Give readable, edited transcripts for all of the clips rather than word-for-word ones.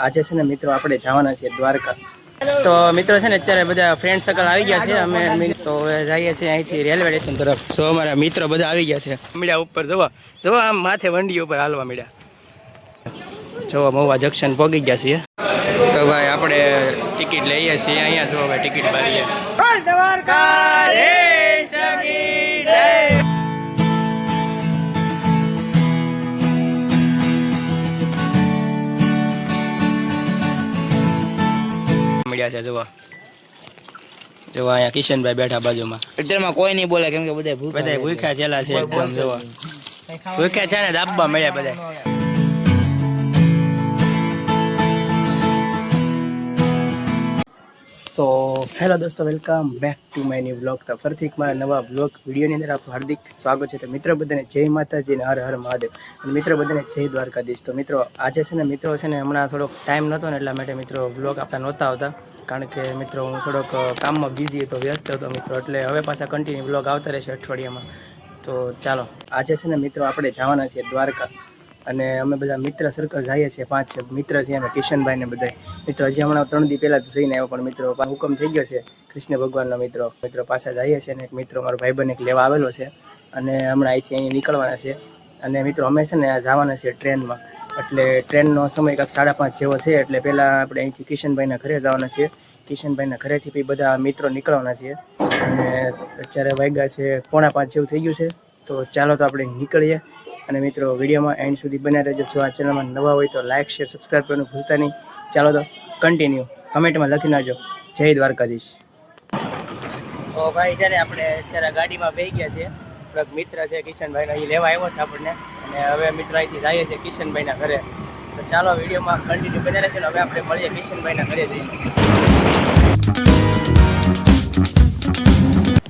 આજે છે ને મિત્રો આપણે જવાના છીએ દ્વારકા। તો મિત્રો છે ને અત્યારે બધા ફ્રેન્ડ સર્કલ આવી ગયા છે, અમે તો જઈએ છીએ અહીંથી રેલવે સ્ટેશન તરફ। તો અમારા મિત્રો બધા આવી ગયા છે, મળ્યા ઉપર જોવા આમ માથે વંડી ઉપર હાલવા મળ્યા। જોવા મહુવા જંકશન પહોંચી ગયા છીએ। તો ભાઈ આપણે ટિકિટ લઈએ છીએ અહીંયા। જો ભાઈ ટિકિટ ભરીએ। મળ્યા છે જોવા અહીંયા કિશનભાઈ બેઠા બાજુમાં। અત્યારમાં કોઈ નહીં બોલે કેમ કે બધા ભૂખ્યા છેલા છે એકદમ। જોવા ભૂખ્યા છે ને દાબવા મળ્યા બધા। તો હેલો દોસ્તો, welcome back to my new blog. તો ફરીથી મારા નવા બ્લોગ વિડીયોની અંદર આપનું હાર્દિક સ્વાગત છે। તો મિત્રો બધાને જય માતાજી ને હર હર મહાદેવ, અને મિત્રો બધાને જય દ્વારકાધીશ। તો મિત્રો આજે છે ને મિત્રો છે ને હમણાં થોડોક ટાઈમ નહોતો ને એટલા માટે મિત્રો બ્લોગ આપણા નહોતા આવતા, કારણ કે મિત્રો હું થોડોક કામમાં બિઝી હતો, વ્યસ્ત હતો મિત્રો, એટલે હવે પાછા કન્ટિન્યુ બ્લોગ આવતા રહેશે અઠવાડિયામાં। તો ચાલો આજે છે ને મિત્રો આપણે જવાના છીએ દ્વારકા, અને અમે બધા મિત્ર સર્કલ જઈએ છીએ, 5 મિત્ર છીએ અમે, કિશનભાઈ ને બધા મિત્રો। હજી હમણાં 3 દી પહેલાં જઈને આવ્યો, પણ મિત્રો હુકમ થઈ ગયો છે કૃષ્ણ ભગવાનનો મિત્રો પાછા જઈએ છીએ। અને એક મિત્રો મારો ભાઈબંધ એક લેવા આવેલો છે, અને હમણાં અહીંથી અહીં નીકળવાના છે। અને મિત્રો અમે છે ને જવાના છીએ ટ્રેનમાં, એટલે ટ્રેનનો સમય કંઈક 5:30 જેવો છે, એટલે પહેલાં આપણે અહીંથી કિશનભાઈના ઘરે જવાના છીએ। કિશનભાઈના ઘરેથી બી બધા મિત્રો નીકળવાના છીએ, અને અત્યારે વાગ્યા છે 4:45 જેવું થઈ ગયું છે। તો ચાલો તો આપણે નીકળીએ। અને મિત્રો વિડીયોમાં એન્ડ સુધી બન્યા રહેજો। જો આ ચેનલમાં નવા હોય તો લાઇક શેર સબસ્ક્રાઈબ કરવાનું ભૂલતા નહીં। ચાલો તો કન્ટિન્યુ કમેન્ટમાં લખી નાખજો જય દ્વારકાધીશ। તો ભાઈ જ્યારે આપણે અત્યારે ગાડીમાં બેસી ગયા છીએ, થોડાક મિત્ર છે કિશનભાઈના, એ લેવા આવ્યો છે આપણને, અને હવે મિત્ર અહીંથી જઈએ છીએ કિશનભાઈના ઘરે। તો ચાલો વિડીયોમાં કન્ટિન્યુ બન્યા રહેશે। હવે આપણે મળીએ કિશનભાઈના ઘરે જઈને।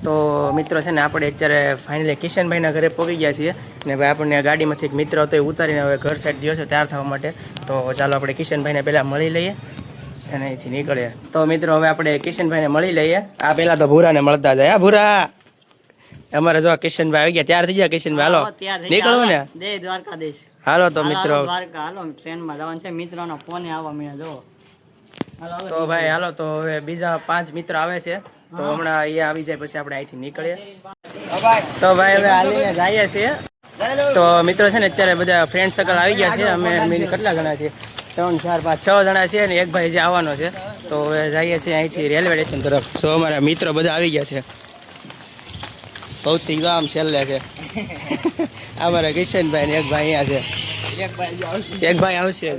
તો મિત્રો છે ને આપણે અત્યારે ફાઇનલી કિશનભાઈના ઘરે પહોંચી ગયા છીએ, ને ભાઈ આપણને ગાડીમાંથી એક મિત્ર હતો એ ઉતારીને હવે ઘર સાઈડ ગયો છે તૈયાર થવા માટે। તો ચાલો આપણે કિશનભાઈને પહેલાં મળી લઈએ અને અહીંથી નીકળીએ। તો મિત્રો હવે આપણે કિશનભાઈને મળી લઈએ। આ પહેલાં તો ભૂરાને મળતા જાય। હા ભૂરા, અમારે જો કિશનભાઈ આવી ગયા, તૈયાર થઈ ગયા કિશનભાઈ, હાલો નીકળવું ને? જય દ્વારકાધીશ। હાલો તો મિત્રો દ્વારકા હાલો, ટ્રેનમાં જવાનું છે, મિત્રોનો ફોન આવવા મળ્યા જો। તો ભાઈ હાલો, તો હવે બીજા 5 મિત્ર આવે છે, તો હમણાં એ આવી જાય પછી આપણે અહીંથી નીકળીએ। તો ભાઈ હવે હાલીને જઈએ છીએ। તો મિત્રો છે ને અત્યારે બધા ફ્રેન્ડ સર્કલ આવી ગયા છે, અમે કેટલા જણા છીએ? 3 4 5 6 જણા છે, અને એક ભાઈ જે આવવાનો છે। તો હવે જઈએ છીએ અહીંથી રેલવે સ્ટેશન તરફ। તો અમારા મિત્રો બધા આવી ગયા છે, ભૌતિક ગામ છેલ્લે છે અમારા કિશનભાઈ ને એક ભાઈ અહીંયા છે, એક ભાઈ આવશે।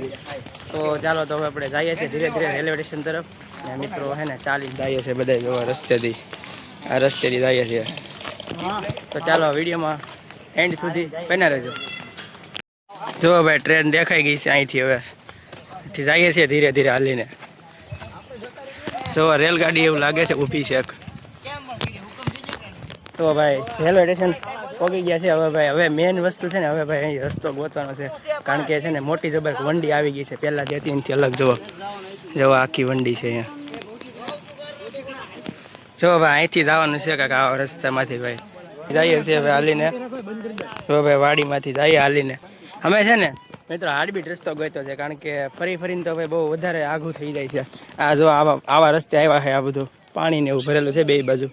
તો ચાલો તો હવે આપણે જઈએ છીએ ધીરે ધીરે રેલવે સ્ટેશન તરફ, અને મિત્રો હે ને ચાલીને જઈએ છીએ બધા જોવા રસ્તેથી, આ રસ્તેથી જઈએ છીએ। તો ચાલો વિડીયોમાં એન્ડ સુધી બન્યા રહેજો। જો ભાઈ ટ્રેન દેખાઈ ગઈ છે અહીંથી, હવે જઈએ છીએ ધીરે ધીરે હાલીને। જો રેલગાડી એવું લાગે છે ઊભી છે। તો ભાઈ રેલવે સ્ટેશન પહોંચી ગયા છે। હવે મેઇન વસ્તુ છે ને, હવે ભાઈ અહીં રસ્તો ગોતવાનો છે, કારણ કે છે ને મોટી જબર વંડી આવી ગઈ છે, પહેલાં જે હતી એનાથી અલગ જો આખી વંડી છે અહીંયા। જો ભાઈ અહીંથી જવાનું છે કાંઈક આ રસ્તામાંથી ભાઈ જઈએ છીએ હવે હાલીને। જો ભાઈ વાડીમાંથી જઈએ હાલીને। અમે છે ને મિત્રો હાર્ડબીટ રસ્તો ગોતો છે, કારણ કે ફરીને તો ભાઈ બહુ વધારે આઘું થઈ જાય છે। આ જો આવા રસ્તે આવ્યા છે, આ બધું પાણીને એવું ભરેલું છે બે બાજુ।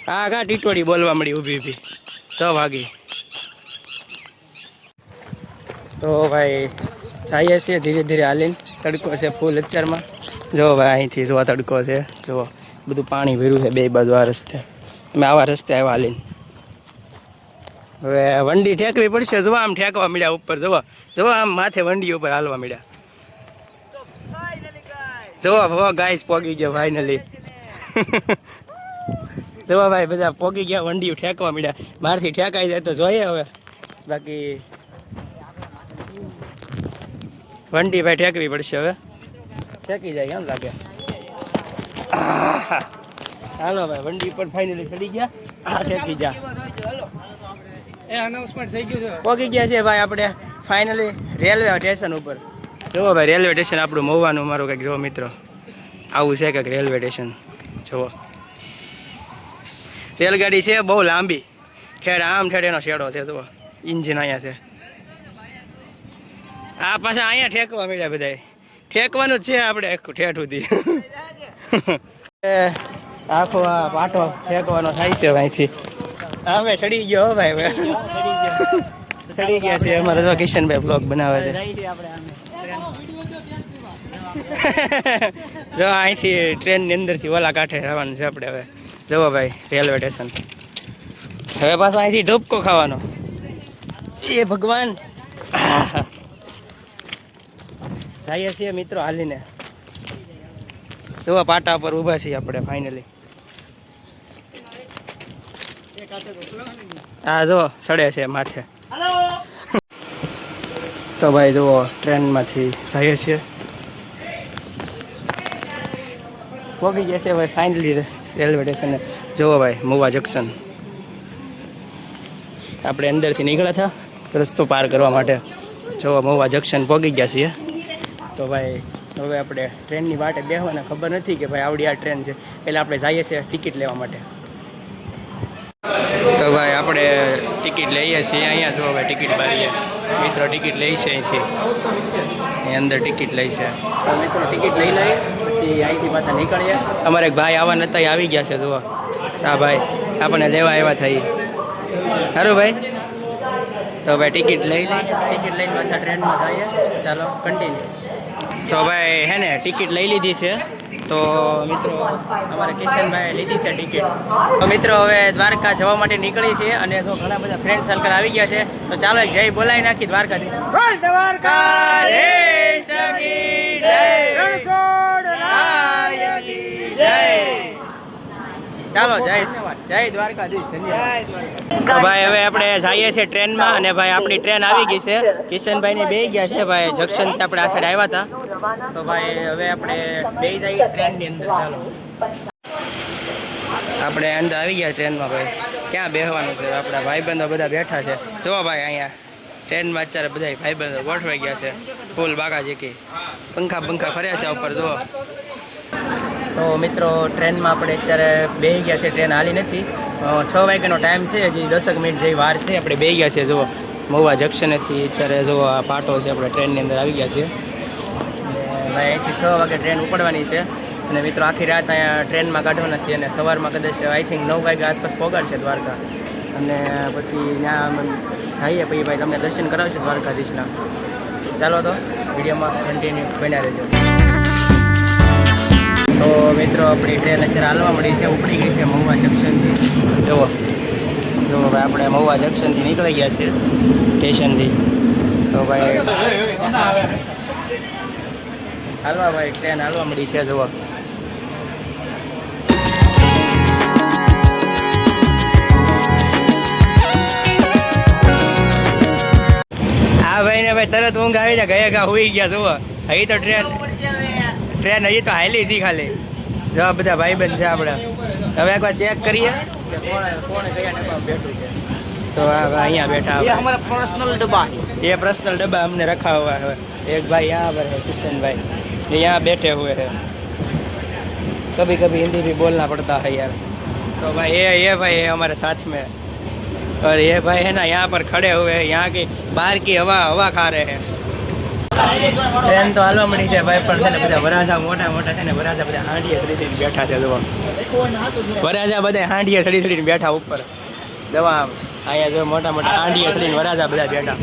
હા કા ટીટોડી બોલવા મળી ઊભી 6 વાગી। તો ભાઈ જઈએ છીએ ધીરે ધીરે હાલીને। તડકો છે ફૂલ અત્યારમાં। જો ભાઈ અહીંથી જોવા તડકો છે, જો બધું પાણી ભર્યું છે બે બાજુ આ રસ્તે। અમે આવા રસ્તે આવ્યા હાલીને। હવે વંડી ઠેકવી પડશે। જોવા આમ ઠેકવા મળ્યા ઉપર, જોવા આમ માથે વંડી ઉપર હાલવા મળ્યા। જોવા ગાઈસ પોગી ગયો ફાઇનલી જોવા ભાઈ બધા પોગી ગયા, વંડીઓ ઠેકવા મળ્યા। મારથી ઠેકાઈ જાય તો જોઈએ હવે, બાકી વંડી ભાઈ ઠેકવી પડશે। હવે ઠેકી જાય એમ લાગે। હાલો ભાઈ વંડી પર ફાઇનલી ચડી ગયા। આ ઠેકી જા અનાઉન્સમેન્ટ થઈ ગયું છે, પોગી ગયા છે ભાઈ આપણે ફાઇનલી રેલવે સ્ટેશન ઉપર। જુઓ ભાઈ રેલવે સ્ટેશન આપણું મહુવાનું મારું કંઈક જુઓ મિત્રો, આવું છે કંઈક રેલવે સ્ટેશન। જુઓ રેલગાડી છે બહુ લાંબી, ઠેડ આમ ઠેડ એનો શેડો છે, જુઓ ઇન્જિન અહીંયા છે। આ પાછા અહીંયા ઠેકવા મળ્યા બધા. ઠેકવાનું જ છે આપણે આખું ઠેઠ સુધી. આખો આ પાટો ઠેકવાનો થાય છે અહીંથી. હવે ચડી ગયો હો ભાઈ. ચડી ગયા છે અમારે જો કિશનભાઈ બ્લોગ બનાવે છે. જો અહીંથી ટ્રેનની અંદરથી ઓલા કાંઠે જવાનું છે આપણે હવે. જવો ભાઈ રેલવે સ્ટેશન. હવે પાછો અહીંથી ઢોપકો ખાવાનો. એ ભગવાન. જઈએ છીએ મિત્રો હાલીને. જો પાટા પર ઊભા છીએ આપણે ફાઇનલી. હા જો ચડે છે માથે. તો ભાઈ જુઓ ટ્રેનમાંથી જઈએ છીએ. પહોંચી ગયા છે ભાઈ ફાઇનલી રેલવે સ્ટેશને. જુઓ ભાઈ મહુવા જંકશન. આપણે અંદરથી નીકળ્યા હતા રસ્તો પાર કરવા માટે. જુઓ મહુવા જંકશન પહોંચી ગયા છીએ. તો ભાઈ હવે આપણે ટ્રેનની વાટે બેસવાને ખબર નથી કે ભાઈ આવડી આ ટ્રેન છે. એટલે આપણે જઈએ છીએ ટિકિટ લેવા માટે. તો ભાઈ આપણે ટિકિટ લઈએ છીએ અહીંયા. જો ભાઈ ટિકિટ બારીએ મિત્રો ટિકિટ લઈ છે અહીંથી. અહીં અંદર ટિકિટ લઈ છે. તો મિત્રો ટિકિટ લઈ લઈએ પછી અહીંથી પાછા નીકળીએ. અમારે એક ભાઈ આવવા નતા એ આવી ગયા છે. જુઓ હા ભાઈ આપણને લેવા આવ્યા થઈ. સારું ભાઈ. તો ભાઈ ટિકિટ લઈ લઈએ. ટિકિટ લઈને પાછા ટ્રેનમાં જઈએ. ચાલો કન્ટિન્યુ. તો ભાઈ હે ને ટિકિટ લઈ લીધી છે. તો મિત્રો અમારે કિશનભાઈ લીધી છે ટિકિટ. તો મિત્રો હવે દ્વારકા જવા માટે નીકળી છે. અને તો ઘણા બધા ફ્રેન્ડ સર્કલ આવી ગયા છે. તો ચાલો જય બોલાવી નાખી દ્વારકાથી. દ્વારકાધીશ કી જય. રણછોડરાયની જય. ચાલો જય જય દ્વારકાધીશ. ધન્યવાદ. તો ભાઈ હવે આપણે જઈએ છીએ ટ્રેનમાં. અને ભાઈ આપણી ટ્રેન આવી ગઈ છે. કિશનભાઈને બેસી ગયા છે ભાઈ. જંકશનથી આપણે આ સાઈડ આવ્યા હતા. તો ભાઈ હવે આપણે બેસી જઈએ ટ્રેનની અંદર. ચાલો આપણે અંદર આવી ગયા ટ્રેનમાં. ભાઈ ક્યાં બેસવાનું છે? આપણા ભાઈબંધો બધા બેઠા છે. જુઓ ભાઈ અહીંયા ટ્રેનમાં અત્યારે બધા ભાઈબંધો ગોઠવાઈ ગયા છે. ફૂલ બાગા જેકી પંખા ફર્યા છે ઉપર. જુઓ તો મિત્રો ટ્રેનમાં આપણે અત્યારે બેસી ગયા છે. ટ્રેન હાલી નથી. 6 વાગ્યાનો ટાઈમ છે. હજી 10 મિનિટ જેવી વાર છે. આપણે બેસી ગયા છે. જુઓ મહુવા જંકશનેથી અત્યારે જુઓ આ પાટો છે. આપણે ટ્રેનની અંદર આવી ગયા છીએ. ભાઈ અહીંથી 6 વાગે ટ્રેન ઉપડવાની છે. અને મિત્રો આખી રાત અહીંયા ટ્રેનમાં કાઢવાના છીએ. અને સવારમાં કદાચ આઈ થિંક 9 વાગ્યા આસપાસ પહોંચાડશે દ્વારકા. અને પછી ત્યાં જઈએ પછી ભાઈ તમને દર્શન કરાવશે દ્વારકાધીશના. ચાલો તો વિડીયોમાં કન્ટિન્યુ બન્યા રહેજો. તો મિત્રો આપણી ટ્રેન અત્યારે હાલવા મળી છે. ઉપડી ગઈ છે મહુવા જંકશનથી. જુઓ ભાઈ આપણે મહુવા જંકશનથી નીકળી ગયા છીએ સ્ટેશનથી. તો ભાઈ હાલવા ભાઈ ટ્રેન હાલવા મળી છે. જુઓ હા ભાઈ ને ભાઈ તરત ઊંઘ આવી જાય. ગયા હોઈ ગયા. જુઓ અહીં તો ટ્રેન હજી તો હાલી હતી ખાલી. જો બધા ભાઈબંધ છે આપણે. હવે એકવાર ચેક કરીએ કે કોણે કયા ડબ્બામાં બેઠું છે. તો અહીંયા બેઠા અમારા પર્સનલ ડબ્બા. ये पर्सनल डब्बा हमने रखा हुआ है. एक भाई यहाँ पर है किशन भाई. ये यहाँ बैठे हुए हैं. कभी कभी हिंदी भी बोलना पड़ता है यार. तो भाई ये भाई है हमारे साथ में. और ये भाई है ना यहाँ पर खड़े हुए हैं. यहाँ की बाहर की हवा खा रहे हैं. ટ્રેન તો હાલવા મળી છે ભાઈ. પણ છે ને બધા વરાજા મોટા છે ને વરાજા બધા હાંડીએ ચડી બેઠા છે. જુઓ વરાજા બધા હાંડીએ ચડી બેઠા ઉપર. દવા અહીંયા જો મોટા હાંડીએ ચડીને વરાજા બધા બેઠા.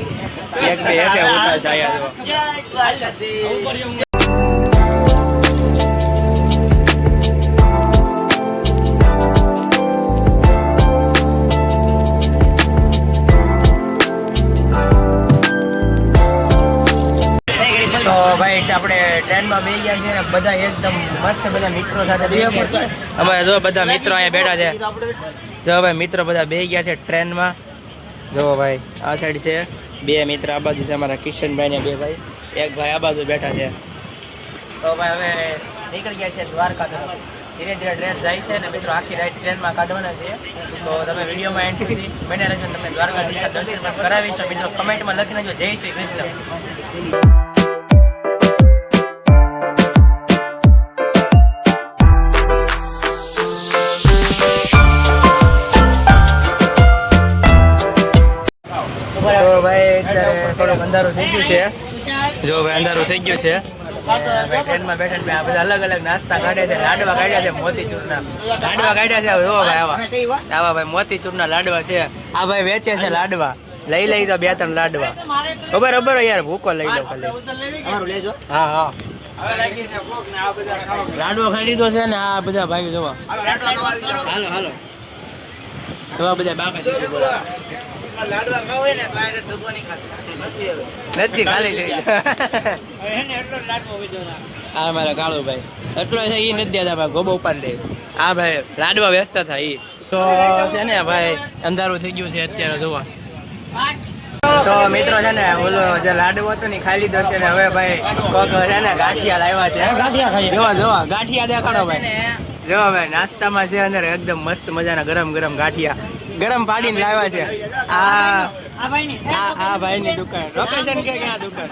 એક બે હેઠે ઉઠા છે અહીંયા. જો તો ભાઈ આપણે ટ્રેનમાં બેસી ગયા છે. બધા એકદમ મસ્ત બધા મિત્રો સાથે. અમારે જો બધા મિત્રો અહીંયા બેઠા છે. જો ભાઈ મિત્રો બધા બેસી ગયા છે ટ્રેનમાં. જો ભાઈ આ સાઈડ છે 2 મિત્ર. આ બાજુ છે અમારા કિશનભાઈ ને 2 ભાઈ. એક ભાઈ આ બાજુ બેઠા છે. તો ભાઈ હવે નીકળી ગયા છે દ્વારકા તરફ. ધીરે ધીરે ટ્રેન જાય છે. અને મિત્રો આખી રાત ટ્રેનમાં કાઢવાના છે. તો તમે વિડીયોમાં એન્ડ સુધી બને રહેજો. તમે દ્વારકાધીશના દર્શન પણ કરાવીશ. મિત્રો કમેન્ટમાં લખી નાખજો જય શ્રી કૃષ્ણ. તો ભાઈ અત્યારે થોડુંક અંધારું થઈ ગયું છે. જો ભાઈ અંધારું થઈ ગયું છે. ટ્રેનમાં બેઠા આ બધા અલગ અલગ નાસ્તા કાઢે છે. લાડવા કાઢ્યા છે મોતીચૂરના. લાડવા કાઢ્યા છે. જો ભાઈ આવા ભાઈ મોતીચૂરના લાડવા છે. આ ભાઈ વેચે છે લાડવા. લઈ તો 2-3 લાડવા. ખબર યાર ભૂકો લઈ લો ખાલી. હા હા લાડવો ખાઈ લીધો છે ને. આ બધા ભાઈ જોવા હાલો જોવા બધા બાકા નથી ખાલી હા મારા કાળુ ભાઈ એટલો છે એ નથી દેતા ભાઈ ગોબો ઉપાડ લે. હા ભાઈ લાડવા વેચતા હતા એ તો છે ને ભાઈ અંધારું થઈ ગયું છે અત્યારે જોવા. તો મિત્રો છે ને ઓલો જે લાડવો હતો ને ખાઈ લીધો છે ને હવે ભાઈ કોક છે ને ગાંઠિયા લાવ્યા છે. જોવા ગાંઠિયા દેખાડો ભાઈ. જો ભાઈ નાસ્તામાં છે અંદર એકદમ મસ્ત મજાના ગરમ ગાંઠિયા ગરમ પાડીને લાવ્યા છે. આ ભાઈ ની દુકાન લોકેશન કે ક્યાં દુકાન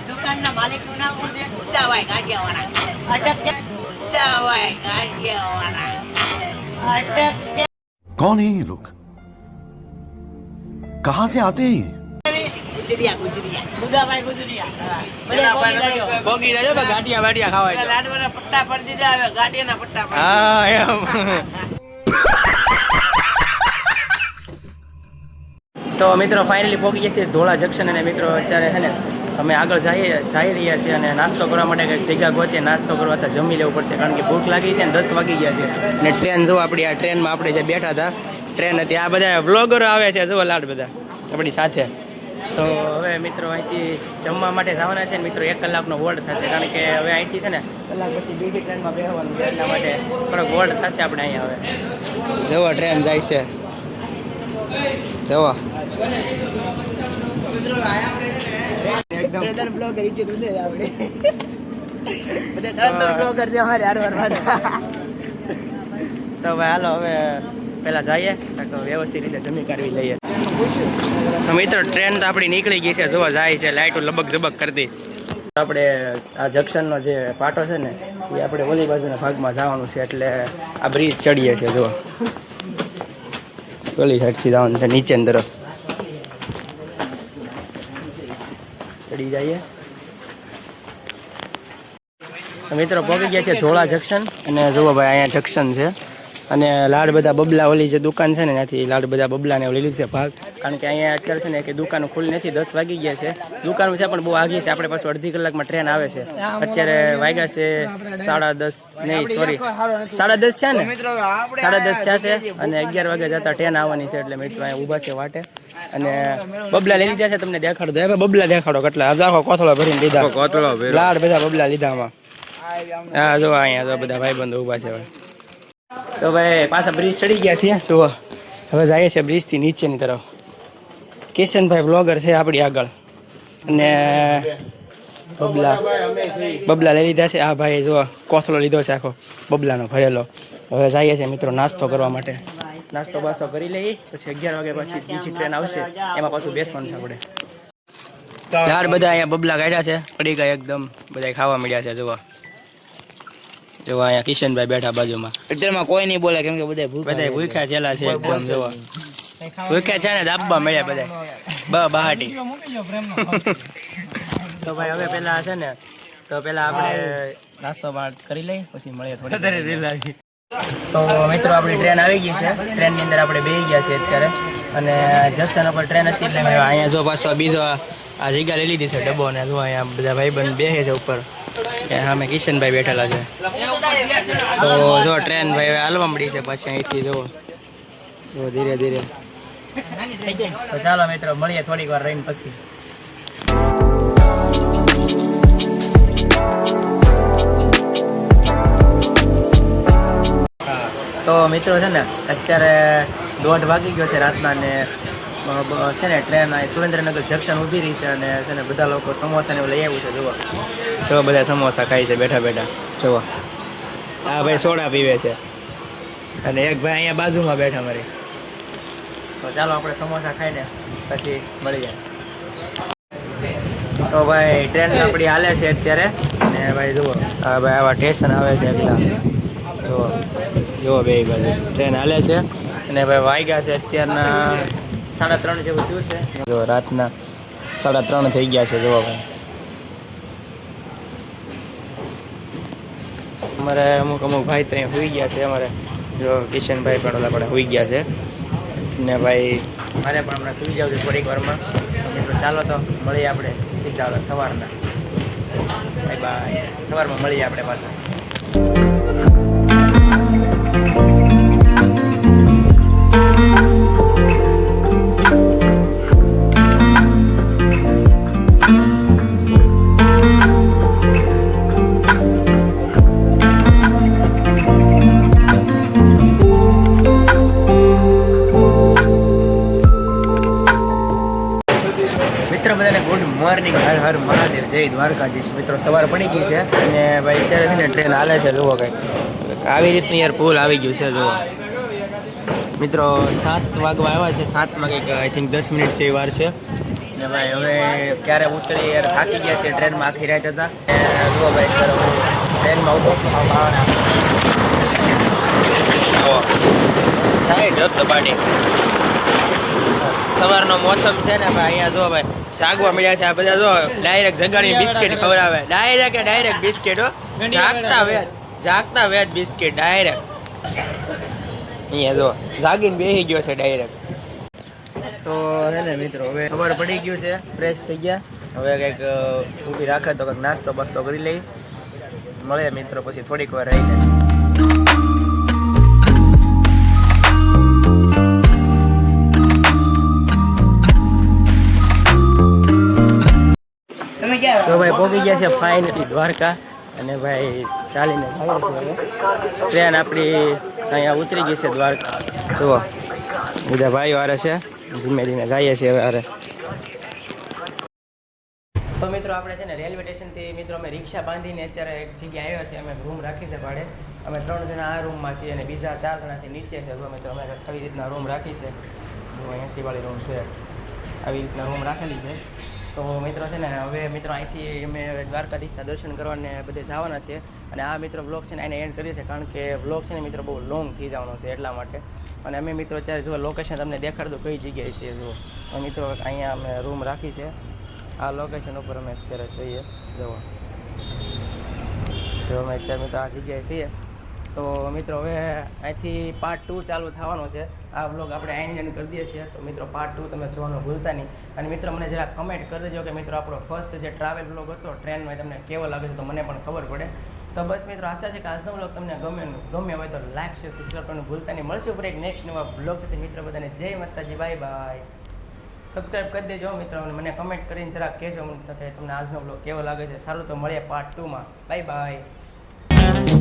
દુકાનના માલિકનું નામ શું છે? ઉદ્દાભાઈ ગાંઠિયાવાળા. कौन है ये लोग कहां से आते हैं ભોગી જાય ગાંઠિયા બાટિયા ખાવાય. લાડવાના પટ્ટા પર દીધા, હવે ગાંઠિયાના પટ્ટા પર. હા એમ. તો મિત્રો ફાઇનલી પહોંચી ગયા છે ધોળા જંકશન. અને મિત્રો અત્યારે છે ને અમે આગળ જઈ રહ્યા છીએ અને નાસ્તો કરવા માટે કંઈક જગ્યા ગોતીએ. નાસ્તો કરવા તો જમી લેવું પડશે કારણ કે ભૂખ લાગી છે ને 10 વાગી ગયા છે. અને ટ્રેન જો આપણી આ ટ્રેનમાં આપણે જે બેઠા હતા ટ્રેન હતી. આ બધા બ્લોગરો આવે છે જો લાડ બધા આપણી સાથે. તો હવે મિત્રો અહીંથી જમવા માટે જવાના છે ને મિત્રો 1 કલાકનો હોલ્ડ થશે કારણ કે હવે અહીંથી છે ને કલાક પછી બીજી ટ્રેનમાં બેસવાનું છે એટલા માટે થોડોક હોલ્ડ થશે આપણે અહીંયા. હવે જુઓ ટ્રેન જાય છે જુઓ. તો ભાઈ હાલો હવે પેલા જઈએ વ્યવસ્થિત રીતે જમી કાઢવી લઈએ. મિત્રો ટ્રેન તો આપણી નીકળી ગઈ છે જોવા જાય છે લાઇટો લબક ઝબક કરતી. આપણે આ જંકશનનો જે પાટો છે ને એ આપણે ઓલી બાજુના ભાગમાં જવાનું છે એટલે આ બ્રિજ ચડીએ છીએ જો ઓલી સાઈડથી જવાનું છે નીચેની તરફ ચડી જઈએ. મિત્રો પહોંચી ગયા છે ધોળા જંકશન. અને જુઓ ભાઈ અહીંયા જંકશન છે અને લાડ બધા બબલા ઓલી જે દુકાન છે ને ત્યાંથી લાડ બધા બબલાને લીધી છે ભાગ કારણ કે અહીંયા અત્યારે છે ને કે દુકાનો ખુલ્લી નથી. 10 વાગી ગયા છે. દુકાનો છે પણ બહુ આગી છે. આપણે પાછું અડધી કલાકમાં ટ્રેન આવે છે. અત્યારે વાગ્યા છે 10:30 નહીં સોરી 10:30 છે ને 10:30 થયા છે અને 11 વાગે જતા ટ્રેન આવવાની છે એટલે મિત્રો અહીંયા ઊભા છે વાટે. અને બબલા લઈ લીધા છે તમને દેખાડો. હવે બબલા દેખાડો કેટલા આખો કોથળો ભરીને લીધા. લાડ બધા બબલા લીધા આમાં. હા જો અહીંયા જો બધા ભાઈબંધો ઊભા છે. તો ભાઈ પાછા બ્રિજ ચડી ગયા છીએ જુઓ. હવે જઈએ છીએ બ્રિજથી નીચેની તરફ. કિશનભાઈ બ્લોગર છે આપણી આગળ અને બબલા લઈ લીધા છે. આ ભાઈ જો કોથળો લીધો છે આખો બબલાનો ભરેલો. હવે જઈએ છીએ મિત્રો નાસ્તો કરવા માટે. નાસ્તો બાસ્તો કરી લઈએ પછી 11 વાગે પછી બીજી ટ્રેન આવશે એમાં પાછું બેસવાનું છે આપણે. લાડ બધા અહીંયા બબલા કાઢ્યા છે પડી ગયા એકદમ બધા ખાવા મળ્યા છે જોવા. જો અહીંયા કિશનભાઈ બેઠા બાજુમાં. અત્યારમાં કોઈ નહીં બોલે કેમ કે બધા ભૂખ્યા ચેલા છે એકદમ જોવા. ભૂખ્યા છે ને દાબવા મળ્યા બધા બહાટી. તો ભાઈ હવે પેલા છે ને તો પેલા આપણે નાસ્તો કરી લઈએ પછી મળીએ થોડી. તો મિત્રો આપણી ટ્રેન આવી ગઈ છે. ટ્રેનની અંદર આપણે બેસી ગયા છે અત્યારે અને જંકશન ઉપર ટ્રેન હતી એટલે અહીંયા જો પાછો બીજો આ જગ્યા લઈ લીધી છે ડબ્બો ને જો અહીંયા બધા ભાઈબંધ બેસે છે ઉપર. સામે કિશનભાઈ બેઠેલા છે. તો જો ટ્રેન ભાઈ હવે હાલવા મળી છે પાછી અહીંથી જો ધીરે ધીરે. તો ચાલો મિત્રો મળીએ થોડીક વાર રહીને પછી. તો મિત્રો છે ને અત્યારે 1:30 વાગી ગયો છે રાતના ને છે ને ટ્રેન સુરેન્દ્રનગર જંકશન ઊભી રહી છે અને છે ને બધા લોકો સમોસા ને લઈ આવ્યું છે જુઓ. જો બધા સમોસા ખાય છે બેઠા બેઠા જુઓ. આ ભાઈ સોડા પીવે છે અને એક ભાઈ અહીંયા બાજુમાં બેઠા મારી. તો ચાલો આપણે સમોસા ખાઈને પછી મળી જાય. તો ભાઈ ટ્રેન આપણી હાલે છે અત્યારે અને ભાઈ જુઓ હા ભાઈ આવા સ્ટેશન આવે છે એટલા જુઓ જુઓ બે બાજુ ટ્રેન હાલે છે અને ભાઈ વાગ્યા છે અત્યારના 3:30 જેવું થયું છે જો રાતના 3:30 થઈ ગયા છે જુઓ ભાઈ અમારે અમુક ભાઈ તો અહીંયા સુઈ ગયા છે અમારે જો કિશનભાઈ પણ ઓલા પણ સુઈ ગયા છે ને ભાઈ મારે પણ હમણાં સુઈ જાવ છે થોડીક વારમાં તો ચાલો તો મળીએ આપણે સીધા સવારના બાય બાય સવારમાં મળીએ આપણે પાછા મિત્રો બધાને ગુડ મોર્નિંગ હર હર મહાદેવ જય દ્વારકાધીશ મિત્રો સવાર પડી ગઈ છે અને ભાઈ અત્યારે છે ને ટ્રેન હાલે છે જુઓ કંઈક આવી રીતની યાર પુલ આવી ગયું છે જુઓ મિત્રો 7 વાગવા આવ્યા છે 7માં કંઈક આઈ થિંક 10 મિનિટ જેવી વાર છે ને ભાઈ હવે ક્યારે ઉતરી યાર થાકી ગયા છે ટ્રેનમાં આખી રાત હતા જુઓ ભાઈ ટ્રેનમાં ઉભો થાય ધબધબાટી સવારનો મોસમ છે ને ભાઈ અહીંયા જો ભાઈ જાગવા મળ્યા છે આ બધા જો ડાયરેક્ટ જગાડીને બિસ્કિટ ખવડાવે ડાયરેક્ટ બિસ્કિટ હો જાગતા વેજ બિસ્કિટ ડાયરેક્ટ અહીંયા જો જાગીને બેસી ગયો છે ડાયરેક્ટ તો હે ને મિત્રો હવે ખબર પડી ગયું છે ફ્રેશ થઈ ગયા હવે કંઈક ઊભી રાખે તો કંઈક નાસ્તો બાસ્તો કરી લઈ મળે મિત્રો પછી થોડીક વાર રહીને તો ભાઈ પહોંચી ગયા છે ફાઇનલી દ્વારકા અને ભાઈ ચાલીને જઈએ છીએ હવે ટ્રેન આપણી અહીંયા ઉતરી ગઈ છે દ્વારકા જુઓ બધા ભાઈઓ હારે છે ધીમે ધીમે જઈએ છીએ હવે હારે તો મિત્રો આપણે છે ને રેલવે સ્ટેશનથી મિત્રો અમે રિક્ષા બાંધીને અત્યારે એક જગ્યાએ આવ્યા છીએ અમે રૂમ રાખી છે ભાડે અમે 3 જણા આ રૂમમાં છીએ અને બીજા 4 જણા છે નીચે છે તો મિત્રો અમે આવી રીતના રૂમ રાખી છે 80 વાળી રૂમ છે આવી રીતના રૂમ રાખેલી છે તો મિત્રો છે ને હવે મિત્રો અહીંથી અમે દ્વારકાધીશના દર્શન કરવાને બધે જવાના છે અને આ મિત્રો બ્લોગ છે ને એને એન્ડ કરીએ છીએ કારણ કે બ્લોગ છે ને મિત્રો બહુ લોંગ થઈ જવાનો છે એટલા માટે અને અમે મિત્રો અત્યારે જો લોકેશન તમને દેખાડ દો કઈ જગ્યાએ છે જુઓ મિત્રો અહીંયા અમે રૂમ રાખી છે આ લોકેશન ઉપર અમે અત્યારે છીએ જુઓ તો અમે અત્યારે મિત્રો આ જગ્યાએ છીએ તો મિત્રો હવે અહીંથી પાર્ટ 2 ચાલુ થવાનો છે આ વ્લોગ આપણે એન્ડ કરી દઈએ છીએ તો મિત્રો પાર્ટ 2 તમે જોવાનું ભૂલતા નહીં અને મિત્રો મને જરા કમેન્ટ કરી દેજો કે મિત્રો આપણો ફર્સ્ટ જે ટ્રાવેલ વ્લોગ હતો ટ્રેનમાં તમને કેવો લાગે છે તો મને પણ ખબર પડે તો બસ મિત્રો આશા છે કે આજનો વ્લોગ તમને ગમે હોય તો લાઈક શેર સબસ્ક્રાઈબ કરવાનું ભૂલતા નહીં મળશે ઉપર એક નેક્સ્ટ નવા વ્લોગ સાથે મિત્રો બધાને જય માતાજી બાય બાય સબસ્ક્રાઈબ કરી દેજો મિત્રો અને મને કમેન્ટ કરીને જરા કહેજો કે તમને આજનો વ્લોગ કેવો લાગે છે સારું તો મળીએ પાર્ટ 2 માં બાય બાય